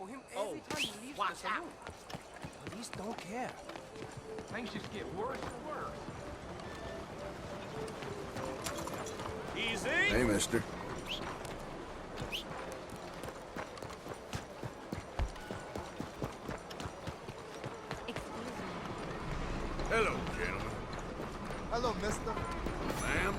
for him every time he leaves the saloon. Police don't care. Things just get worse and worse. Easy. Hey, mister. Hello, gentlemen. Hello, mister. Ma'am.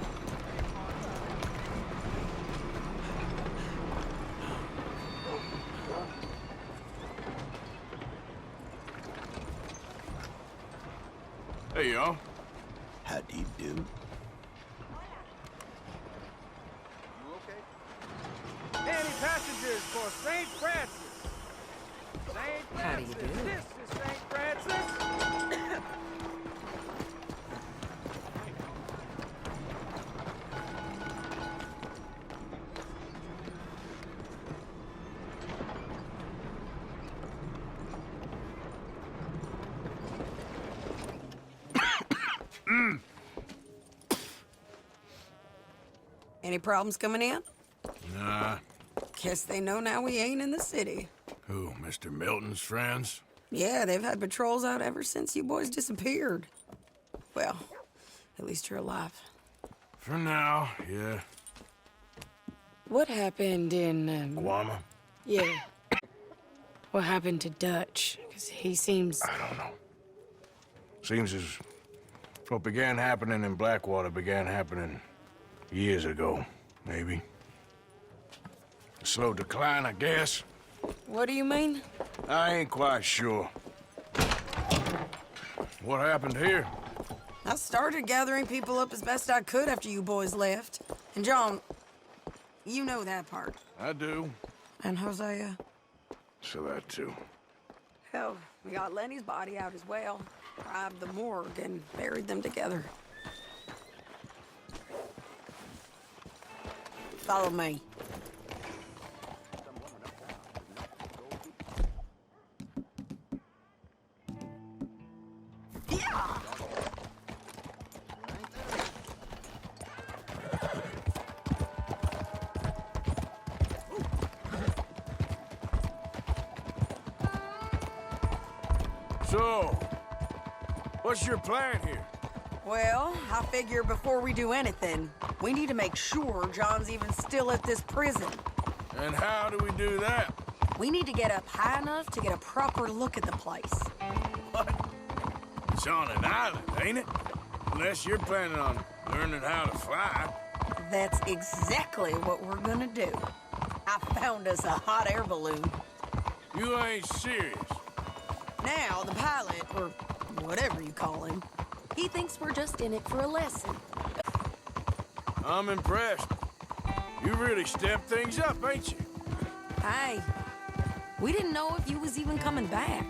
Hey, y'all. How do you do? You okay? Any passengers for St. Francis? St. Francis. How do you do? This is St. Francis. Any problems coming in? Nah. Guess they know now we ain't in the city. Who, Mr. Milton's friends? Yeah, they've had patrols out ever since you boys disappeared. Well, at least you're alive. For now, yeah. What happened in, Guama? yeah. What happened to Dutch? Because he seems... I don't know. Seems as what began happening in Blackwater began happening years ago, maybe. A slow decline, I guess. What do you mean? I ain't quite sure. What happened here? I started gathering people up as best I could after you boys left. And John, you know that part. I do. And Hosea? So that too. Hell, we got Lenny's body out as well. Robbed the morgue and buried them together. Follow me. Yeah! So, what's your plan here? Well, I figure before we do anything, we need to make sure John's even still at this prison. And how do we do that? We need to get up high enough to get a proper look at the place. What? It's on an island, ain't it? Unless you're planning on learning how to fly. That's exactly what we're gonna do. I found us a hot air balloon. You ain't serious. Now, the pilot, or whatever you call him, he thinks we're just in it for a lesson. I'm impressed. You really stepped things up, ain't you? Hey, we didn't know if you was even coming back.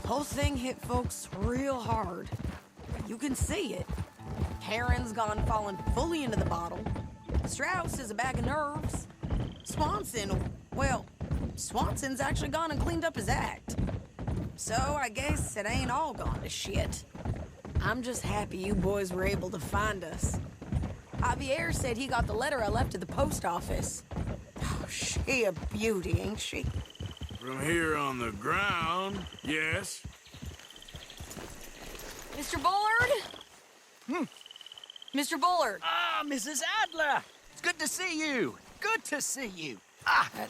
Whole thing hit folks real hard. You can see it. Heron's gone falling fully into the bottle. Strauss is a bag of nerves. Swanson's actually gone and cleaned up his act. So I guess it ain't all gone to shit. I'm just happy you boys were able to find us. Javier said he got the letter I left at the post office. Oh, she a beauty, ain't she? From here on the ground, yes. Mr. Bullard? Mr. Bullard. Ah, Mrs. Adler! It's good to see you. Good to see you.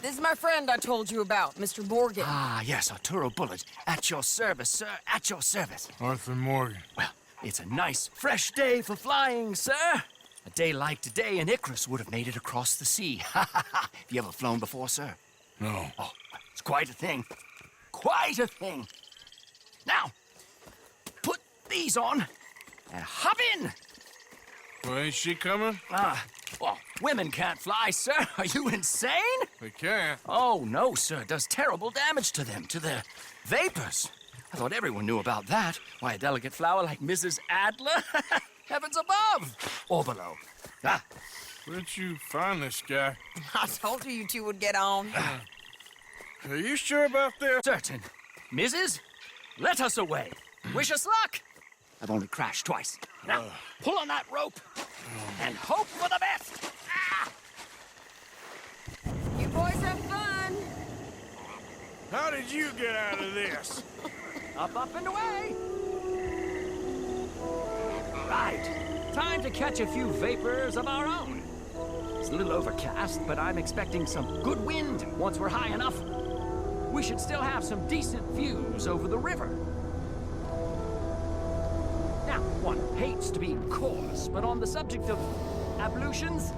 This is my friend I told you about, Mr. Morgan. Ah, yes, Arturo Bullard. At your service, sir. At your service. Arthur Morgan. Well, it's a nice, fresh day for flying, sir. A day like today, an Icarus would have made it across the sea. Have you ever flown before, sir? No. Oh, it's quite a thing. Quite a thing. Now, put these on and hop in. Well, ain't she coming? Well, women can't fly, sir. Are you insane? They can't. Oh, no, sir. It does terrible damage to them, to their vapors. I thought everyone knew about that. Why, a delicate flower like Mrs. Adler? Heavens above! Or below. Ah, Where'd you find this guy? I told you two would get on. Are you sure about this? certain. Mrs., let us away. Wish us luck. I've only crashed twice. Now, pull on that rope and hope for the best. Ah! You boys have fun. How did you get out of this? Up, and away! Right. Time to catch a few vapors of our own. It's a little overcast, but I'm expecting some good wind once we're high enough. We should still have some decent views over the river. Now, one hates to be coarse, but on the subject of ablutions,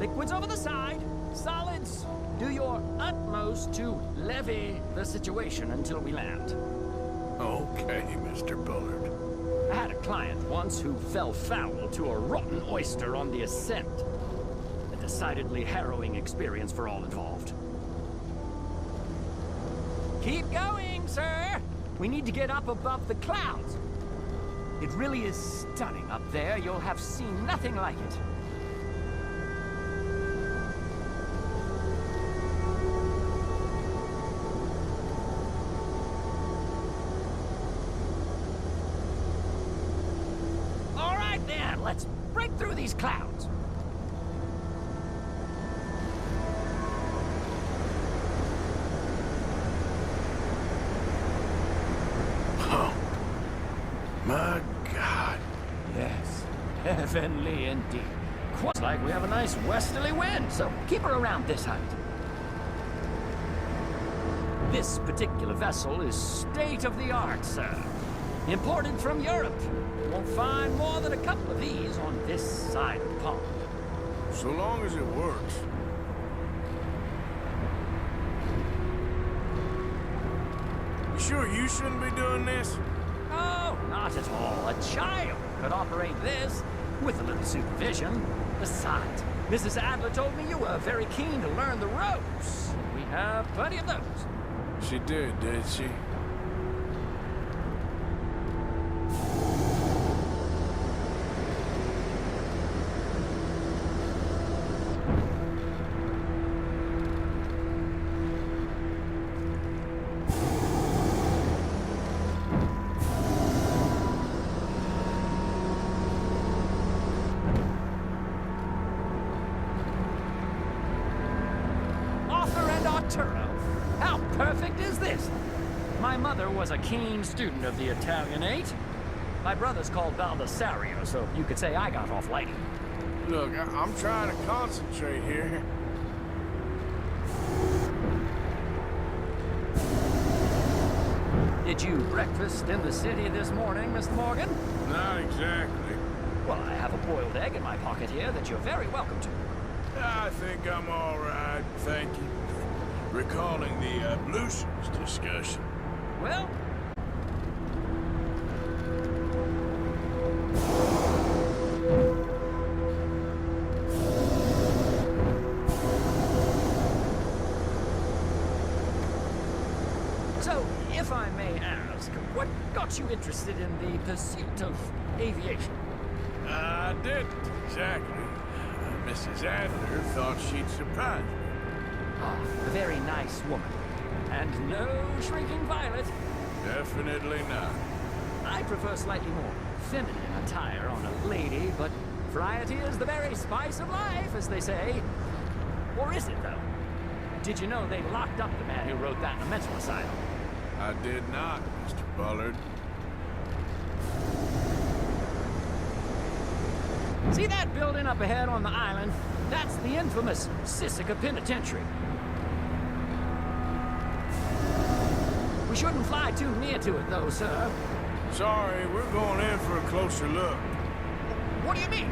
liquids over the side, solids, do your utmost to levy the situation until we land. Okay, Mr. Bullard. I had a client once who fell foul to a rotten oyster on the ascent. A decidedly harrowing experience for all involved. Keep going, sir! We need to get up above the clouds. It really is stunning up there. You'll have seen nothing like it. All right, then. Let's break through these clouds. My God. Yes, heavenly indeed. Quite like we have a nice westerly wind, so keep her around this height. This particular vessel is state-of-the-art, sir. Imported from Europe. You won't find more than a couple of these on this side of the pond. So long as it works. You sure you shouldn't be doing this? Oh, not at all. A child could operate this with a little supervision. Besides, Mrs. Adler told me you were very keen to learn the ropes. We have plenty of those. She did she? Arthur and Arturo. How perfect is this? My mother was a keen student of the Italianate. My brother's called Baldessario, so you could say I got off lighting. Look, I'm trying to concentrate here. Did you breakfast in the city this morning, Mr. Morgan? Not exactly. Well, I have a boiled egg in my pocket here that you're very welcome to. I think I'm all right, thank you. Recalling the ablutions discussion. Well, so, if I may ask, what got you interested in the pursuit of aviation? I didn't, exactly. Mrs. Adler thought she'd surprise me. Ah, a very nice woman. And no shrinking violet. Definitely not. I prefer slightly more feminine attire on a lady, but variety is the very spice of life, as they say. Or is it, though? Did you know they locked up the man who wrote that in a mental asylum? I did not, Mr. Bullard. See that building up ahead on the island? That's the infamous Sisika Penitentiary. We shouldn't fly too near to it, though, sir. Sorry, we're going in for a closer look. What do you mean?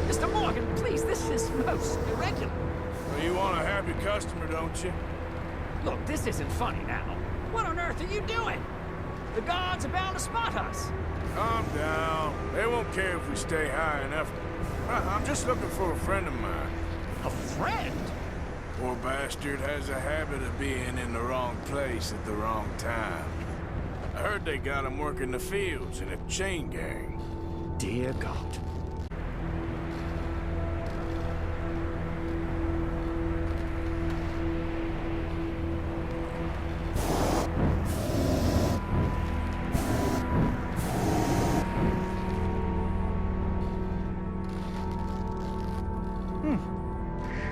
Mr. Morgan, please, this is most irregular. Well, you want a happy customer, don't you? Look, this isn't funny now. What on earth are you doing? The guards are bound to spot us. Calm down. They won't care if we stay high enough. I'm just looking for a friend of mine. A friend? Poor bastard has a habit of being in the wrong place at the wrong time. I heard they got him working the fields in a chain gang. Dear God.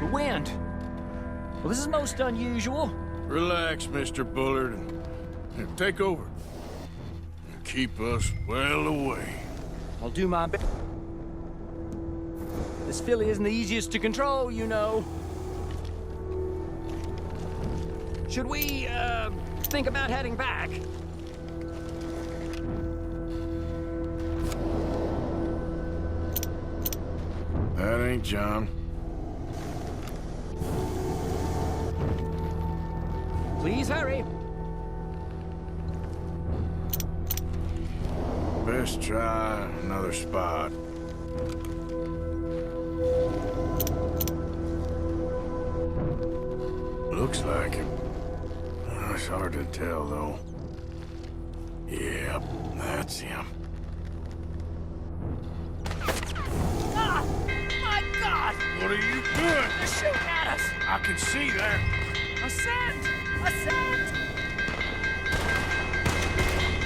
The wind. Well, this is most unusual. Relax, Mr. Bullard, and take over. And keep us well away. I'll do my best. This filly isn't the easiest to control, you know. Should we, think about heading back? That ain't John. Please hurry. Best try another spot. Looks like him. It's hard to tell, though. Yep, that's him. Ah! My God! What are you doing? They're shooting at us! I can see that. Ascend! Ascend!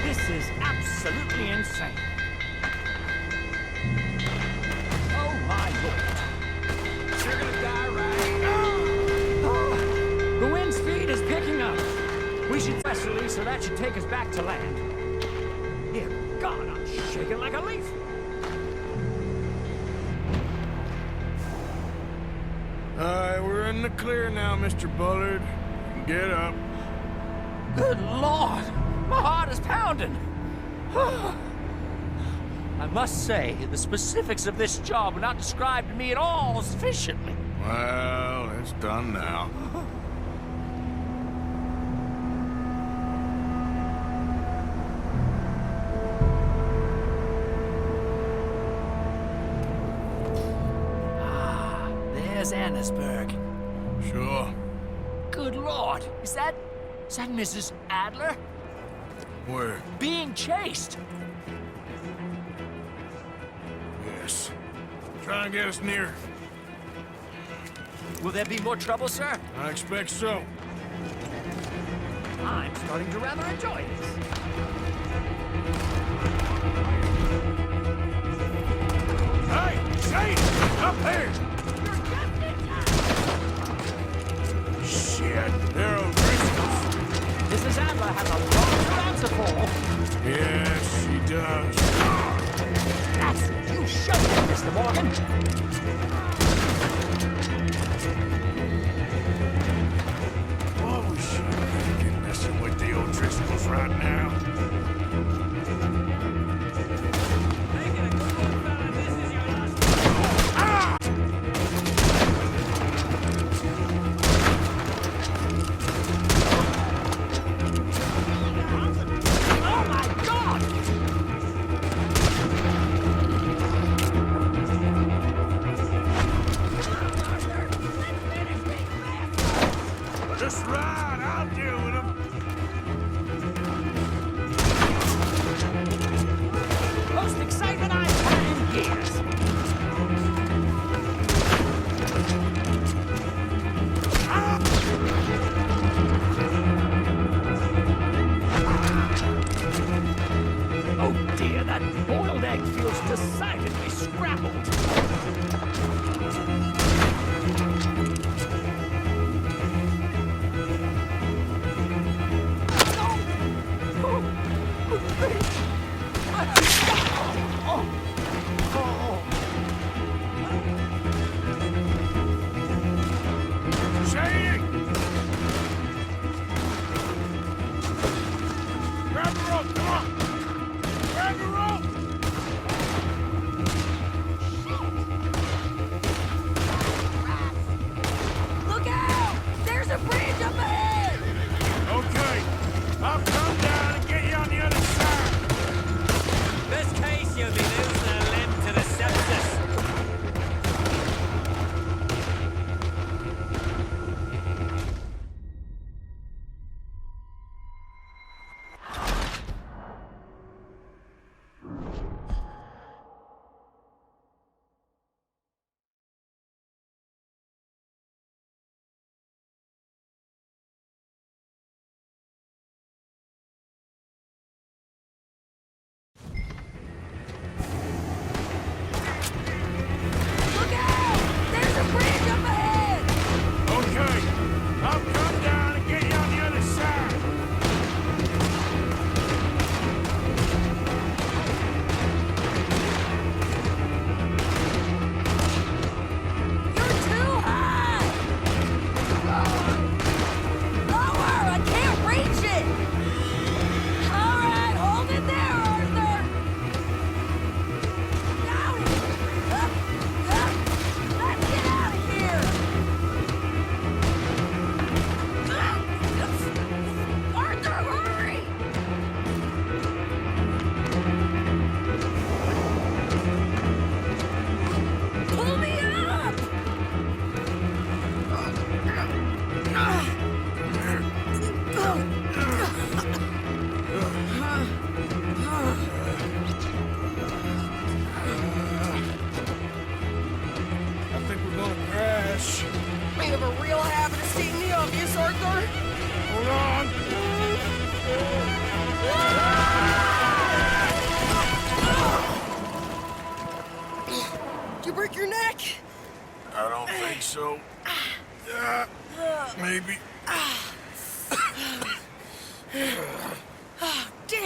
This is absolutely insane. Oh, my Lord. You're gonna die right. Oh, the wind speed is picking up. We should press release, so that should take us back to land. Dear God, I'm shaking like a leaf. All right, we're in the clear now, Mr. Bullard. Get up. Good Lord! My heart is pounding! I must say, the specifics of this job were not described to me at all sufficiently. Well, it's done now. There's Annesburg. Sure. Good Lord! Is that Mrs. Adler? Where? Being chased! Yes. Try and get us near. Will there be more trouble, sir? I expect so. I'm starting to rather enjoy this. Hey! Shane! Up here! Shit! They're O'Driscolls. Mrs. Adler has a lot to answer for. Yes, she does. That's it. You showed it, Mr. Morgan. What was she thinking, messing with the O'Driscolls right now? Oh my God! Just ride, I'll deal with them. Most excitement I've had in years. Oh dear, that boiled egg feels decidedly scrambled. Shady! Grab the rope, come on! Grab the rope! Look out! There's a bridge up ahead! Okay, I'll come down and get you on the other side. Best case, you'll be losing a limb to the sepsis.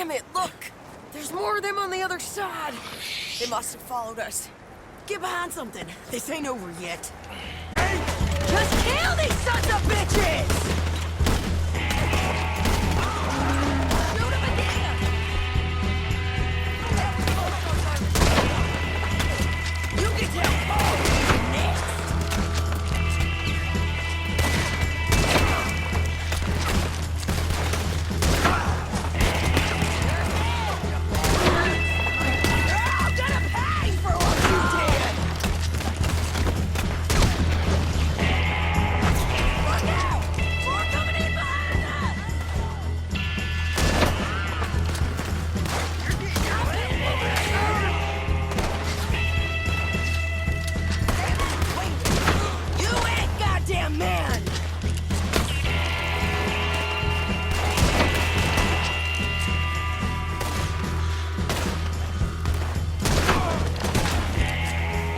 Damn it, look! There's more of them on the other side. They must have followed us. Get behind something. This ain't over yet. Just kill these sons of bitches! Shoot 'em again! You can tell Paul who's next! You're gonna pay for what you did! Look out! More coming in behind us! You ain't goddamn man!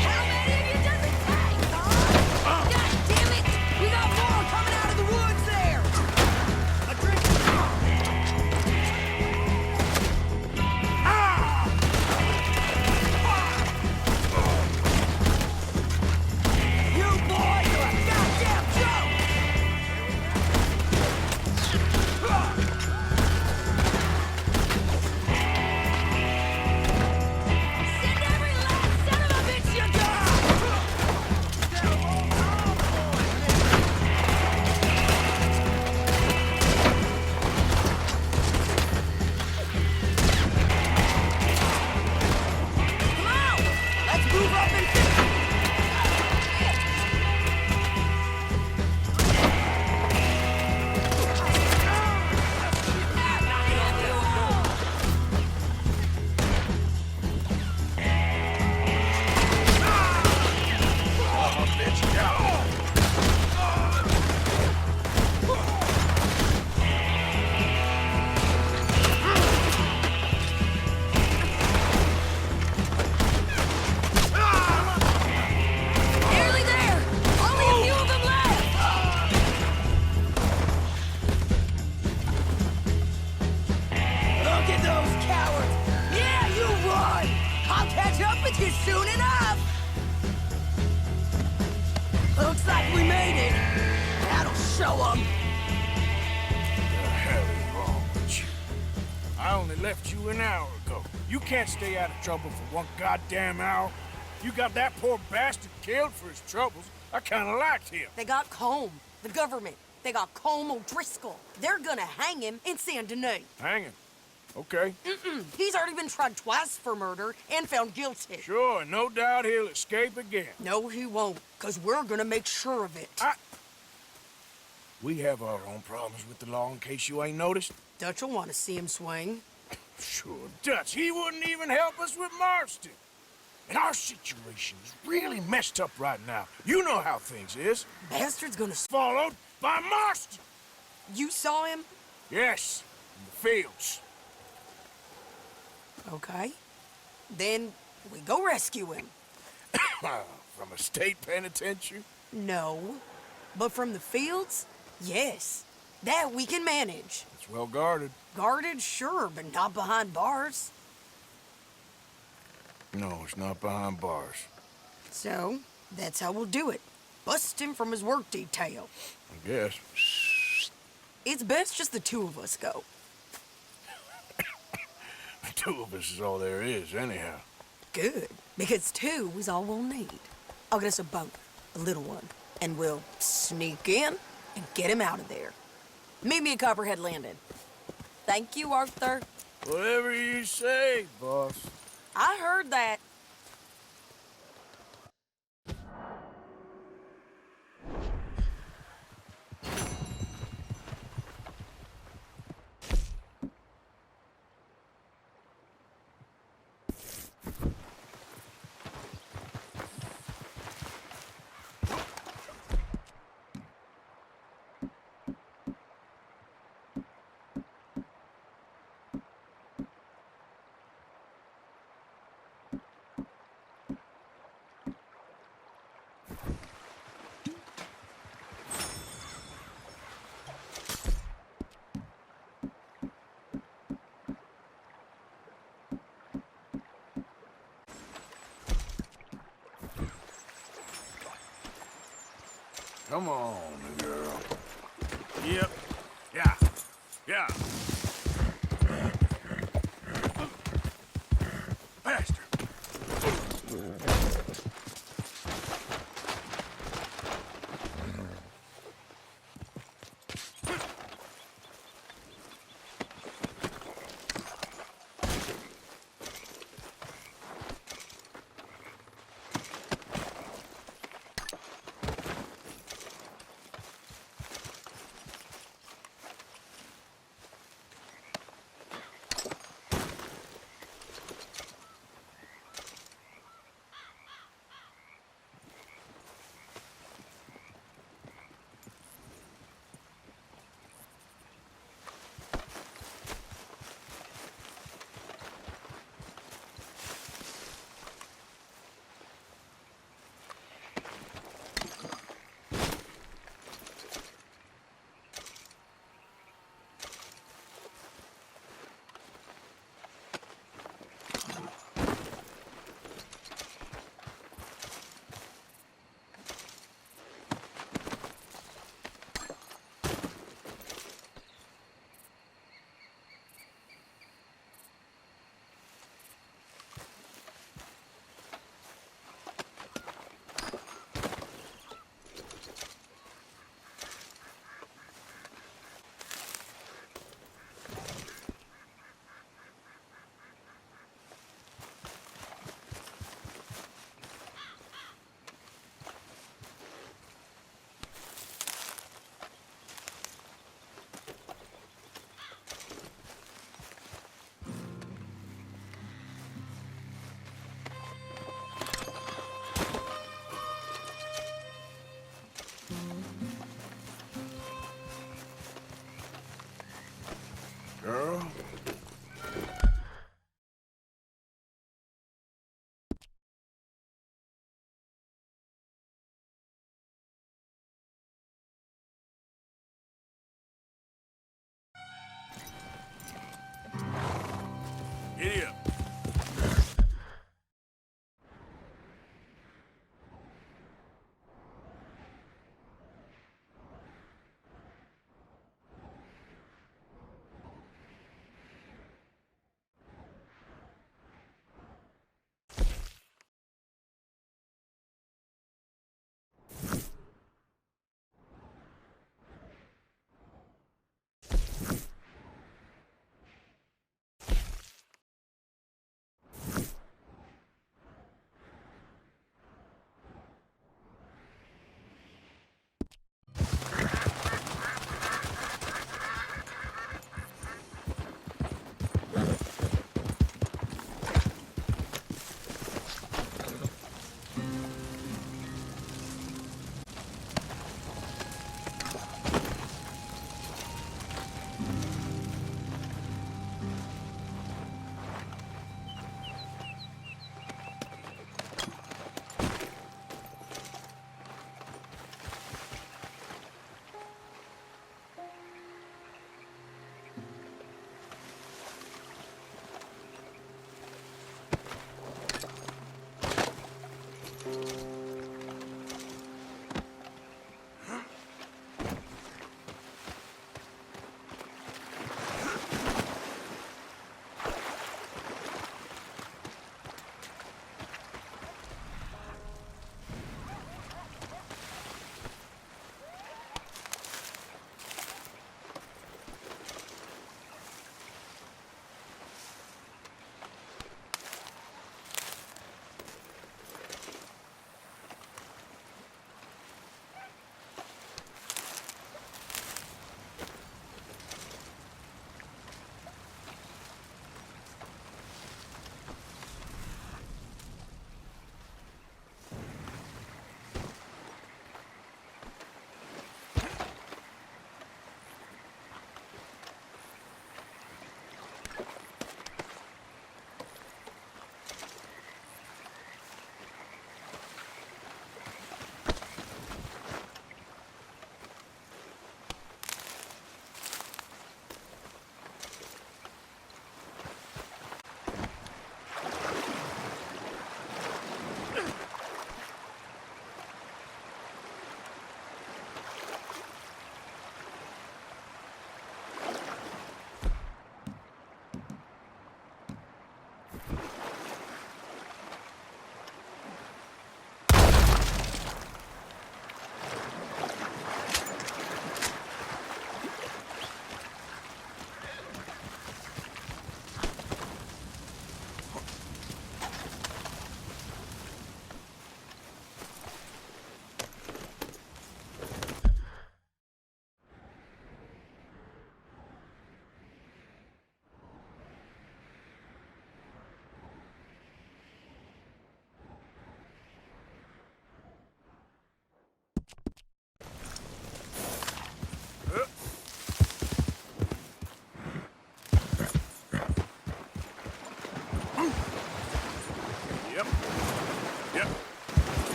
How many of you does it take, huh? God damn it! We got more coming out of the woods there! A drink. You boys are a goddamn joke! Send every last son of a bitch you got! Come on! Let's move up and fix it! Nearly there! Only a few of them left! Look at those cowards! Yeah, you run! I'll catch up with you soon enough! Looks like we made it. That'll show them. The hell is wrong with you? I only left you an hour ago. You can't stay out of trouble for one goddamn hour. You got that poor bastard killed for his troubles. I kinda liked him. They got Combe, the government. They got Combe O'Driscoll. They're gonna hang him in Saint Denis. Hanging. Okay. He's already been tried twice for murder and found guilty. Sure, no doubt he'll escape again. No, he won't, because we're gonna make sure of it. We have our own problems with the law in case you ain't noticed. Dutch will want to see him swing. Sure, Dutch, he wouldn't even help us with Marston. And our situation is really messed up right now. You know how things is. Bastard's gonna... Followed by Marston. You saw him? Yes, in the fields. Okay. Then we go rescue him. From a state penitentiary? No. But from the fields? Yes. That we can manage. It's well guarded. Guarded, sure, but not behind bars. No, it's not behind bars. So, that's how we'll do it. Bust him from his work detail. I guess. It's best just the two of us go. The two of us is all there is, anyhow. Good, because two is all we'll need. I'll get us a boat, a little one, and we'll sneak in and get him out of there. Meet me at Copperhead Landing. Thank you, Arthur. Whatever you say, boss. I heard that. Come on, girl. Yep. Yeah. Yeah. Faster. Girl. Giddy up.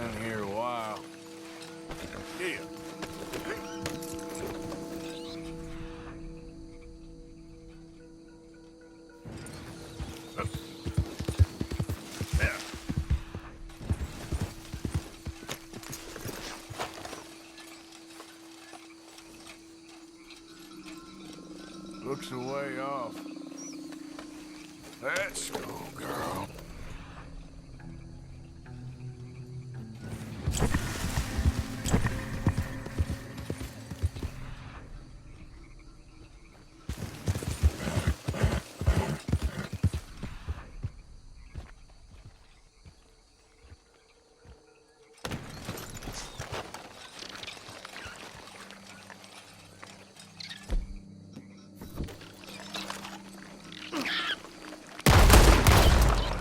Been here a while. Yeah. Looks a way off. Let's go, girl.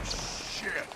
Shit.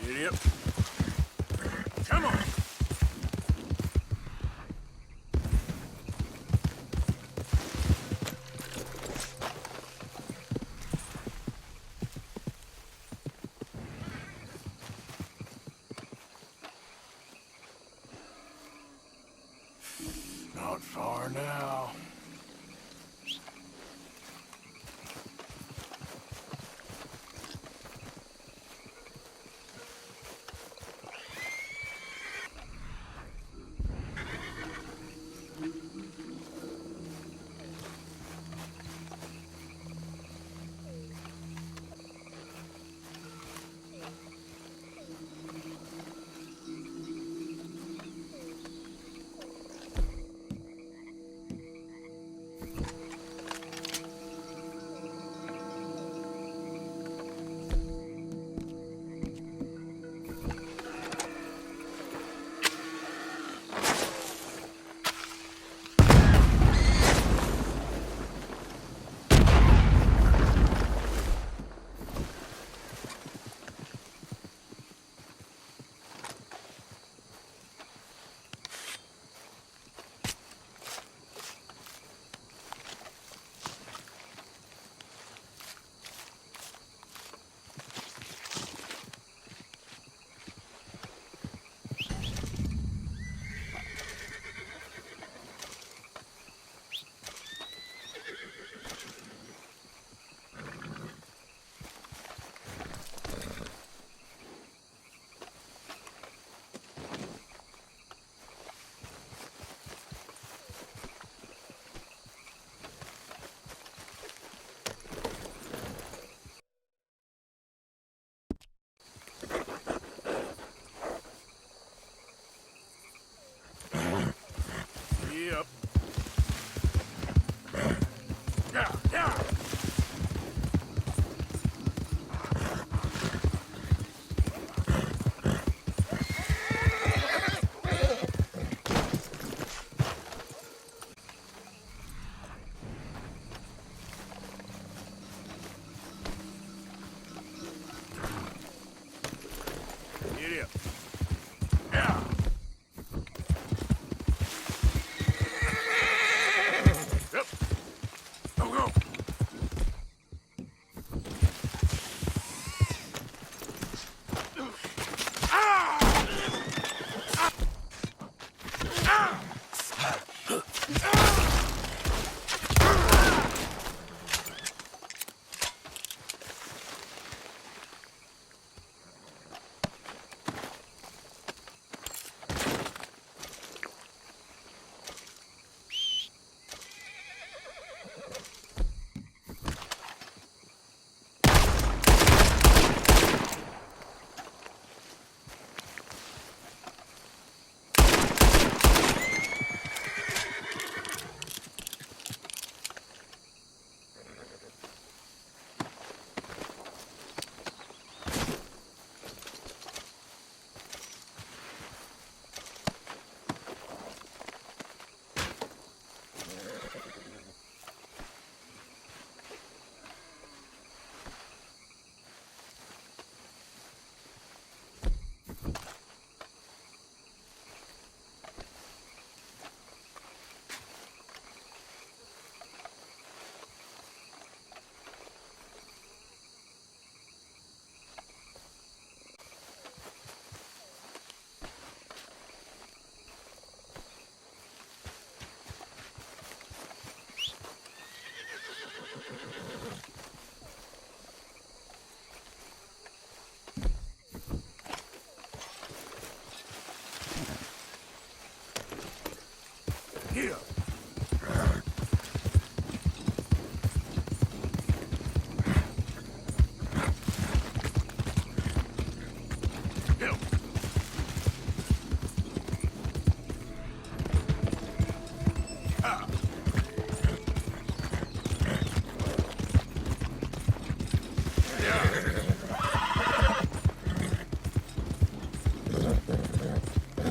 Idiot. Come on. Not far now.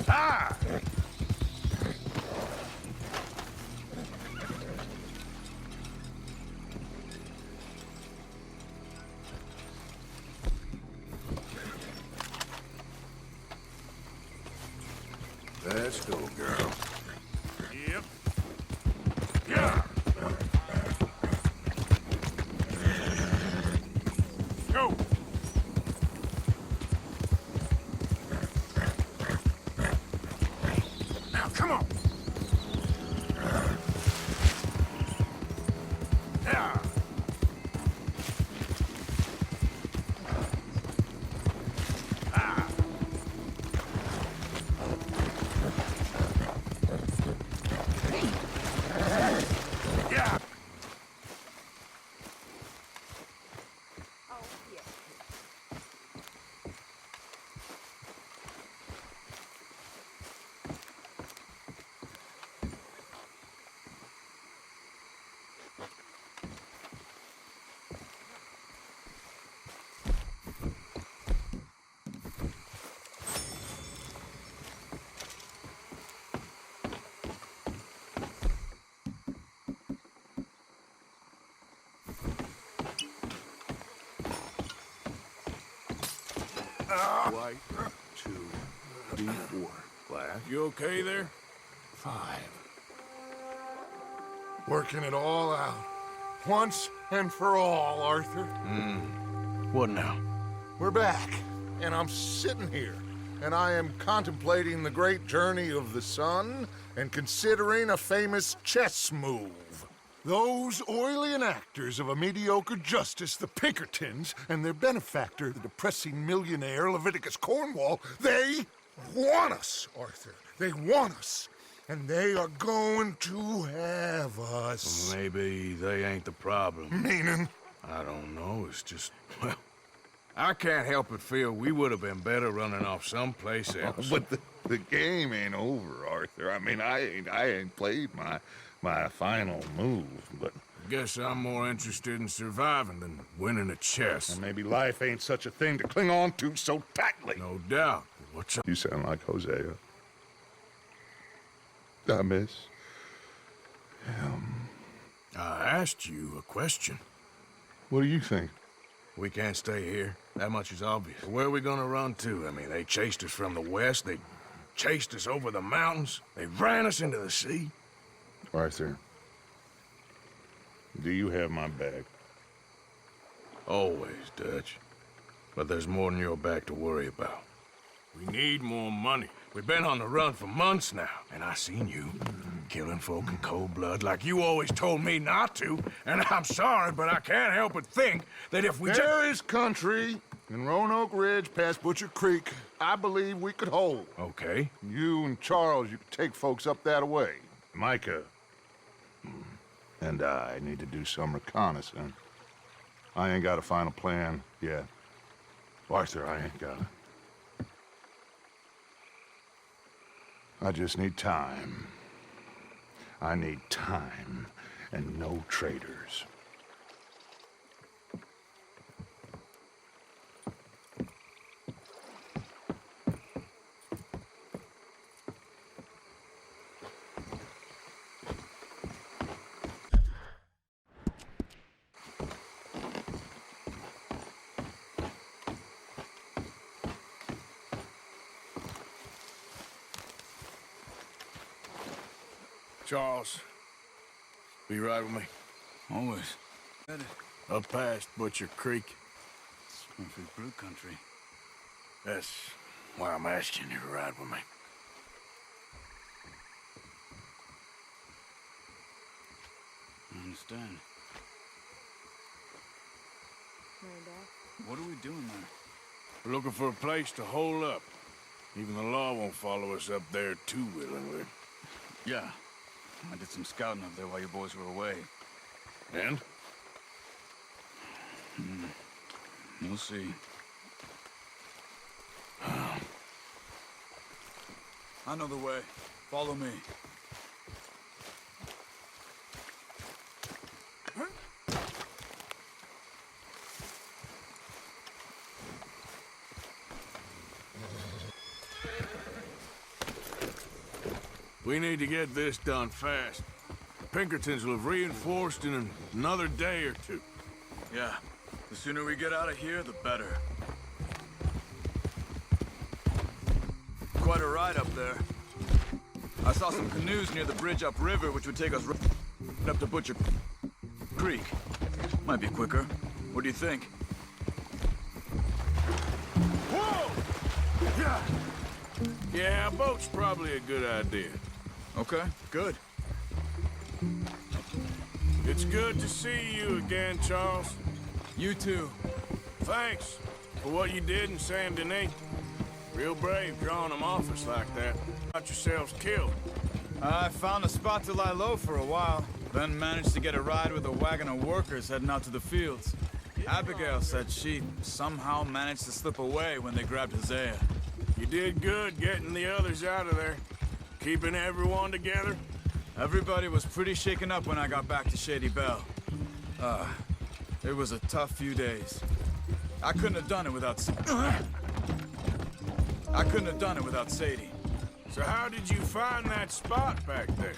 Ah! Let's go, girl. Yep. Yeah. Go. Now, come on. Yeah. Ah. Yeah. White, 2, D4. Black, You okay there? 5. Working it all out. Once and for all, Arthur. What now? We're back, and I'm sitting here, and I am contemplating the great journey of the sun and considering a famous chess move. Those oily enactors of a mediocre justice, the Pinkertons, and their benefactor, the depressing millionaire Leviticus Cornwall, they want us, Arthur. They want us. And they are going to have us. Maybe they ain't the problem. Meaning? I don't know. It's just, well, I can't help but feel we would have been better running off someplace else. But the game ain't over, Arthur. I mean, I ain't played my final move, but... Guess I'm more interested in surviving than winning a chess. And maybe life ain't such a thing to cling on to so tightly. No doubt. What's up? You sound like Hosea. I miss him. I asked you a question. What do you think? We can't stay here. That much is obvious. Where are we gonna run to? I mean, they chased us from the west. They chased us over the mountains. They ran us into the sea. Arthur, do you have my back? Always, Dutch. But there's more than your back to worry about. We need more money. We've been on the run for months now, and I seen you killing folk in cold blood like you always told me not to, and I'm sorry, but I can't help but think that if we just... There is country in Roanoke Ridge past Butcher Creek I believe we could hold. Okay. You and Charles, you could take folks up that way. Micah and I need to do some reconnaissance. I ain't got a final plan yet. Arthur, I ain't got it. I just need time. I need time and no traitors. Charles, be right with me. Always. Up past Butcher Creek. Smurfy Brew Country. That's why I'm asking you to ride with me. I understand. What are we doing there? We're looking for a place to hole up. Even the law won't follow us up there too willingly. Yeah. I did some scouting up there while you boys were away. And? We'll see. I know the way. Follow me. We need to get this done fast. The Pinkertons will have reinforced in another day or two. Yeah. The sooner we get out of here, the better. Quite a ride up there. I saw some canoes near the bridge upriver, which would take us right up to Butcher Creek. Might be quicker. What do you think? Whoa! Yeah, a boat's probably a good idea. Okay, good. It's good to see you again, Charles. You too. Thanks for what you did in Saint Denis. Real brave drawing them off us like that. Got yourselves killed. I found a spot to lie low for a while, then managed to get a ride with a wagon of workers heading out to the fields. Abigail said she somehow managed to slip away when they grabbed Hosea. You did good getting the others out of there. Keeping everyone together. Everybody was pretty shaken up when I got back to Shady Belle. It was a tough few days. I couldn't have done it without Sadie. So how did you find that spot back there?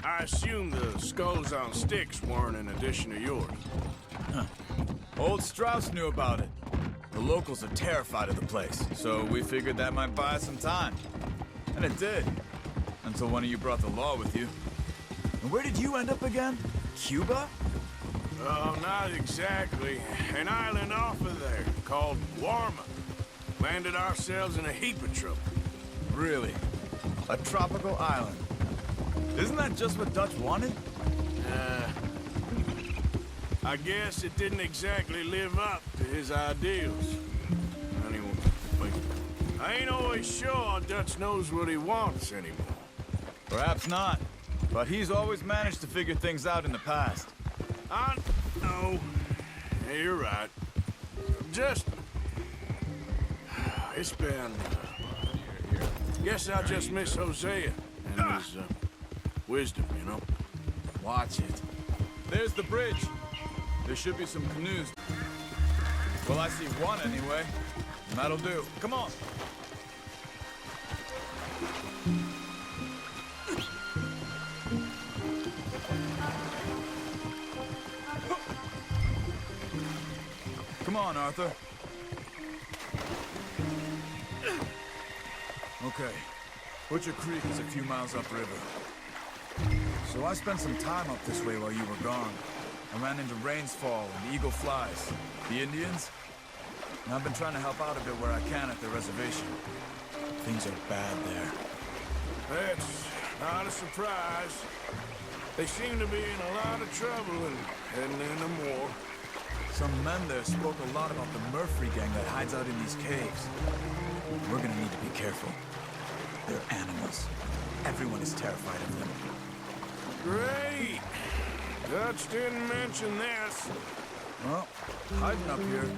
I assume the skulls on sticks weren't an addition of yours. Old Strauss knew about it. The locals are terrified of the place, so we figured that might buy us some time. And it did. Until one of you brought the law with you. And where did you end up again? Cuba? Oh, not exactly. An island off of there called Warma. Landed ourselves in a heap of trouble. Really? A tropical island? Isn't that just what Dutch wanted? I guess it didn't exactly live up to his ideals. Anyway, I ain't always sure Dutch knows what he wants anymore. Perhaps not. But he's always managed to figure things out in the past. I know. Yeah, you're right. Just... It's been... Guess I just miss Hosea and his wisdom, you know? Watch it. There's the bridge. There should be some canoes. Well, I see one anyway. And that'll do. Come on. Come on, Arthur. Okay. Butcher Creek is a few miles upriver. So I spent some time up this way while you were gone. I ran into Rains Fall and Eagle Flies. The Indians? And I've been trying to help out a bit where I can at their reservation. Things are bad there. That's not a surprise. They seem to be in a lot of trouble and heading into more. Some men there spoke a lot about the Murphy gang that hides out in these caves. We're gonna need to be careful. They're animals. Everyone is terrified of them. Great! Dutch didn't mention this. Well, hiding up here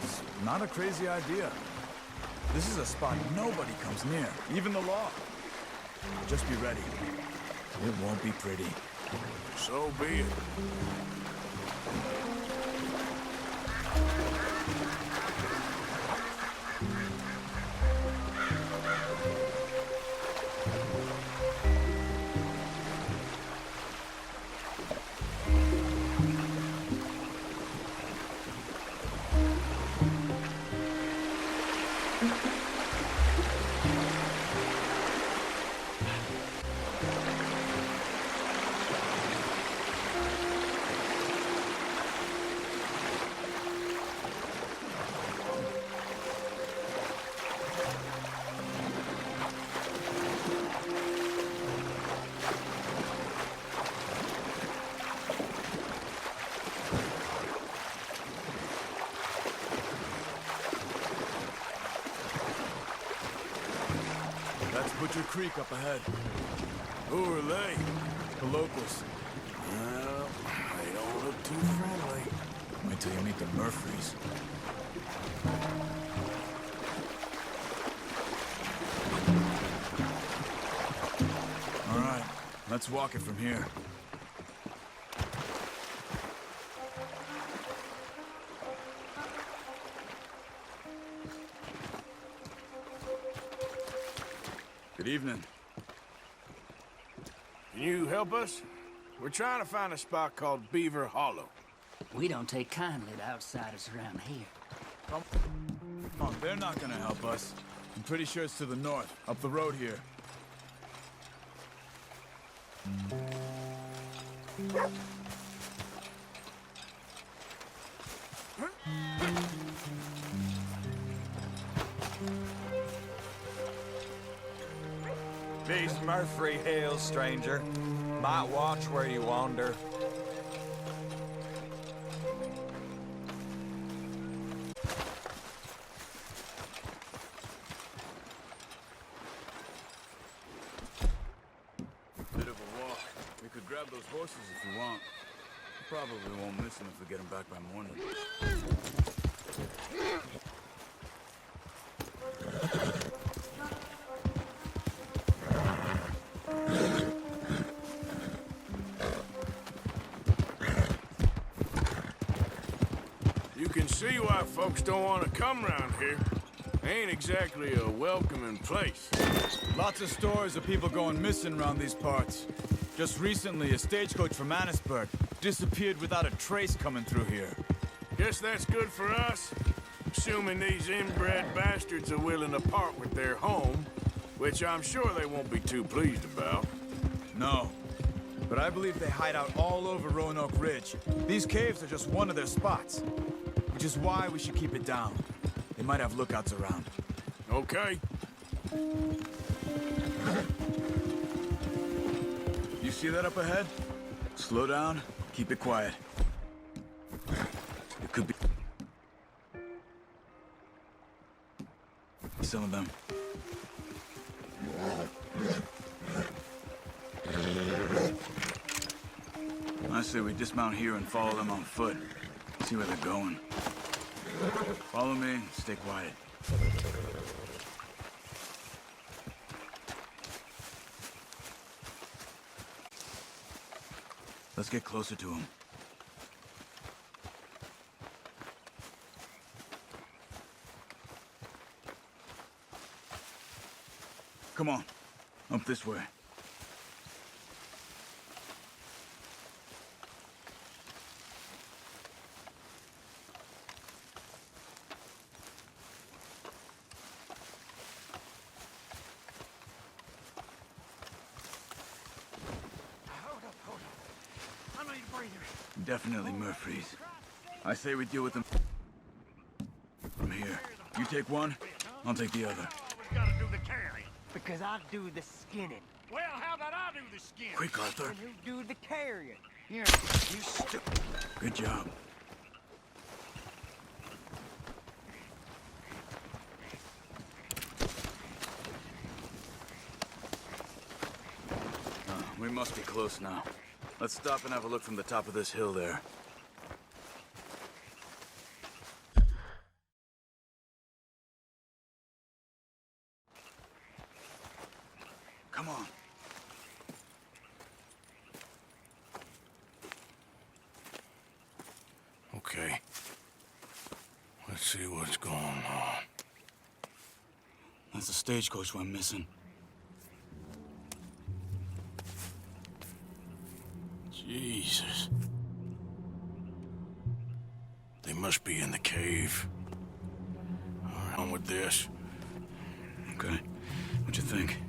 is not a crazy idea. This is a spot nobody comes near, even the law. Just be ready. It won't be pretty. So be it. That's Butcher Creek up ahead. Who are they? The locals. Well, they don't look too friendly. Wait till you meet the Murphys. All right, let's walk it from here. Good evening. Can you help us? We're trying to find a spot called Beaver Hollow. We don't take kindly to outsiders around here. Come on, they're not gonna help us. I'm pretty sure it's to the north, up the road here. Peace, Murphy Hills, stranger. Might watch where you wander. Bit of a walk. We could grab those horses if you want. Probably won't miss them if we get them back by morning. You can see why folks don't want to come around here. Ain't exactly a welcoming place. Lots of stories of people going missing around these parts. Just recently, a stagecoach from Annisburg disappeared without a trace coming through here. Guess that's good for us. Assuming these inbred bastards are willing to part with their home, which I'm sure they won't be too pleased about. No. But I believe they hide out all over Roanoke Ridge. These caves are just one of their spots. Which is why we should keep it down. They might have lookouts around. Okay. You see that up ahead? Slow down, keep it quiet. It could be some of them. I say we dismount here and follow them on foot. See where they're going. Follow me, stay quiet. Let's get closer to them. Come on, up this way. Definitely Murphy's. I say we deal with them from here. You take one, I'll take the other. Gotta do the carrying. Because I do the skinning. Well, how about I do the skin? Quick, Arthur. And you do the carrying. You stupid. Good job. We must be close now. Let's stop and have a look from the top of this hill there. Come on. Okay. Let's see what's going on. That's the stagecoach we're missing. Jesus. They must be in the cave. All right, on with this. Okay. What you think?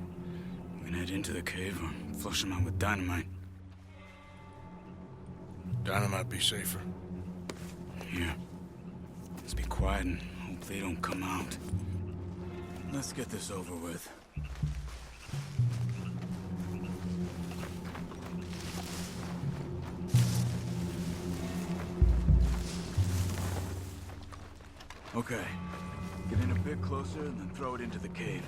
We can head into the cave or flush them out with dynamite? Dynamite be safer. Here. Let's be quiet and hope they don't come out. Let's get this over with. Okay. Get in a bit closer and then throw it into the cave.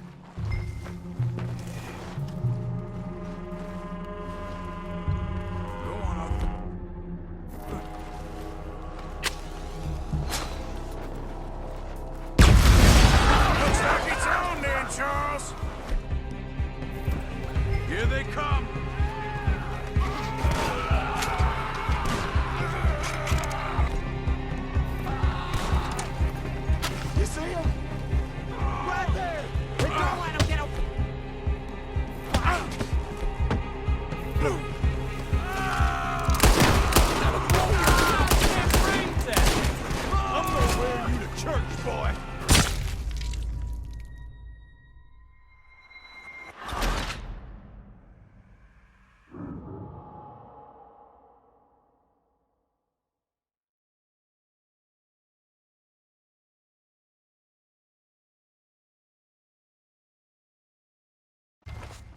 Go on, Arthur. Looks like it's on then, Charles. Here they come! You see him? Right there! They got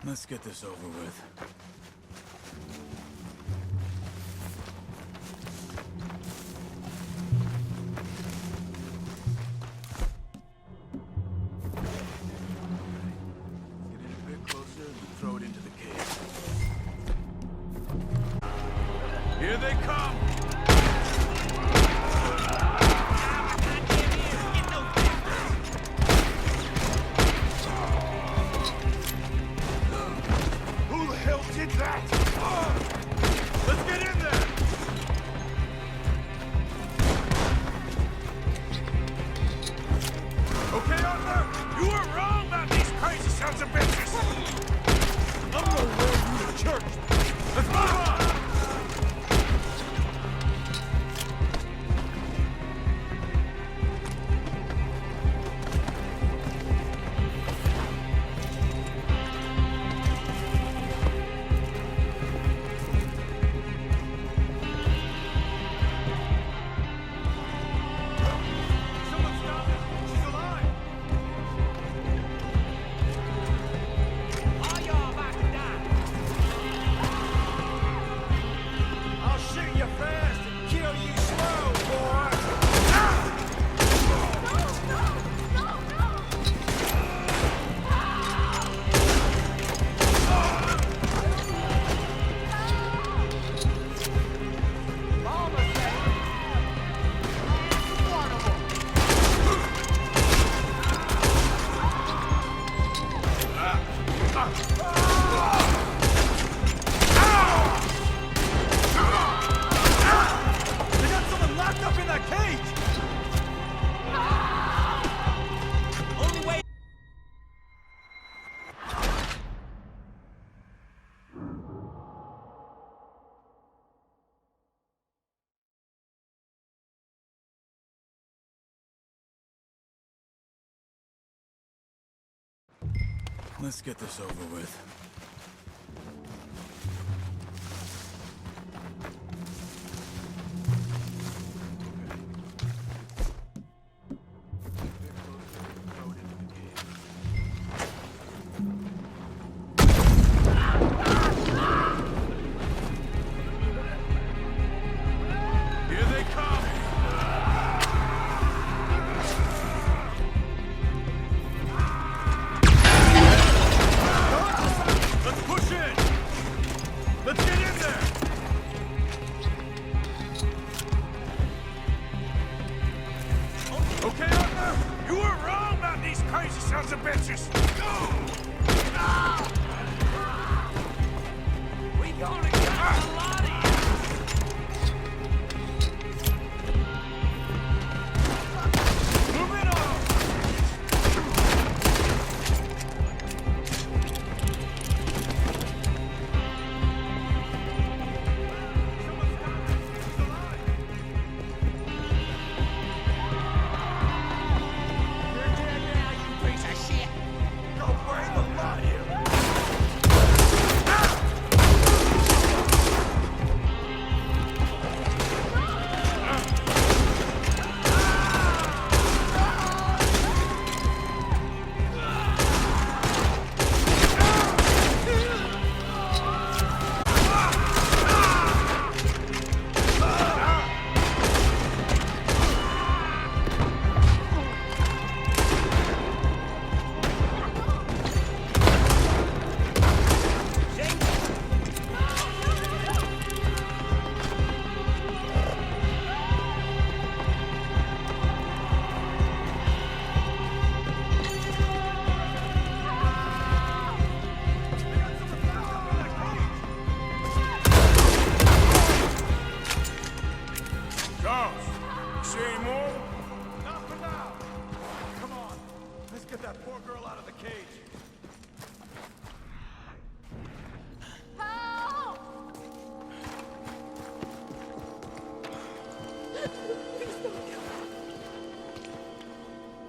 Let's get this over with. Get in a bit closer and throw it into the cave. Here they come! Who the hell did that? Let's get in there! Okay, Arthur, you were wrong about these crazy sons of bitches! I'm gonna roll you to church! Let's move on! Let's get this over with. Sons of bitches! We gonna get a lot of you! Move it on!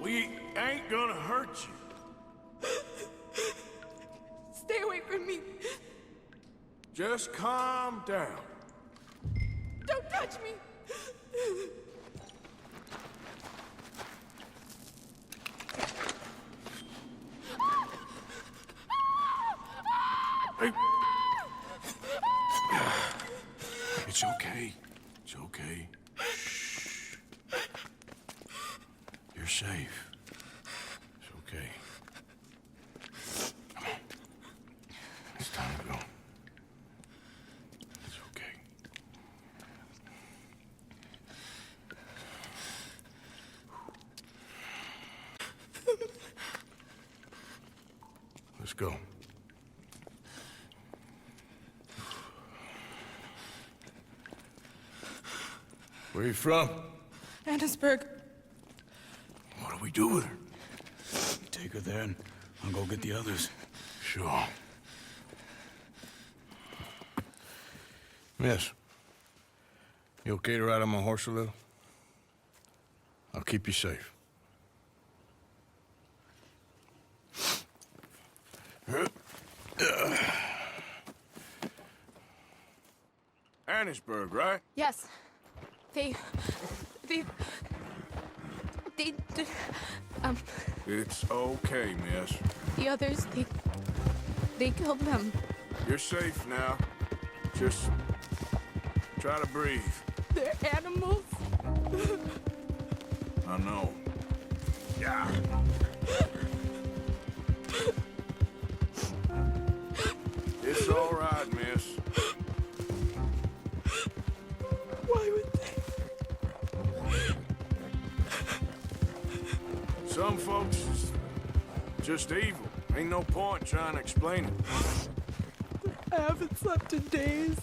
We ain't gonna hurt you. Stay away from me. Just calm down. Don't touch me. Hey. It's okay. It's okay. Shh. You're safe. It's okay. Come on. It's time to go. It's okay. Let's go. Where you from? Annesburg. What do we do with her? Take her then. I'll go get the others. Sure. Miss, you okay to ride on my horse a little? I'll keep you safe. Annesburg, right? Yes. They, It's okay, miss. the others, they killed them. You're safe now. Just try to breathe. They're animals. I know. Yeah. It's all right, miss. Why would they? Some folks is just evil. Ain't no point trying to explain it. I haven't slept in days.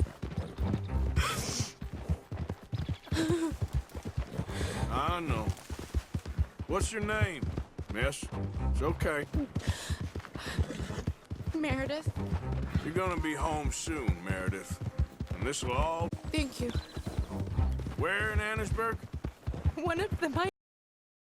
I know. What's your name, miss? It's okay. Meredith, You're gonna be home soon, Meredith. And this'll all... thank you. Where in Annesburg? One of them I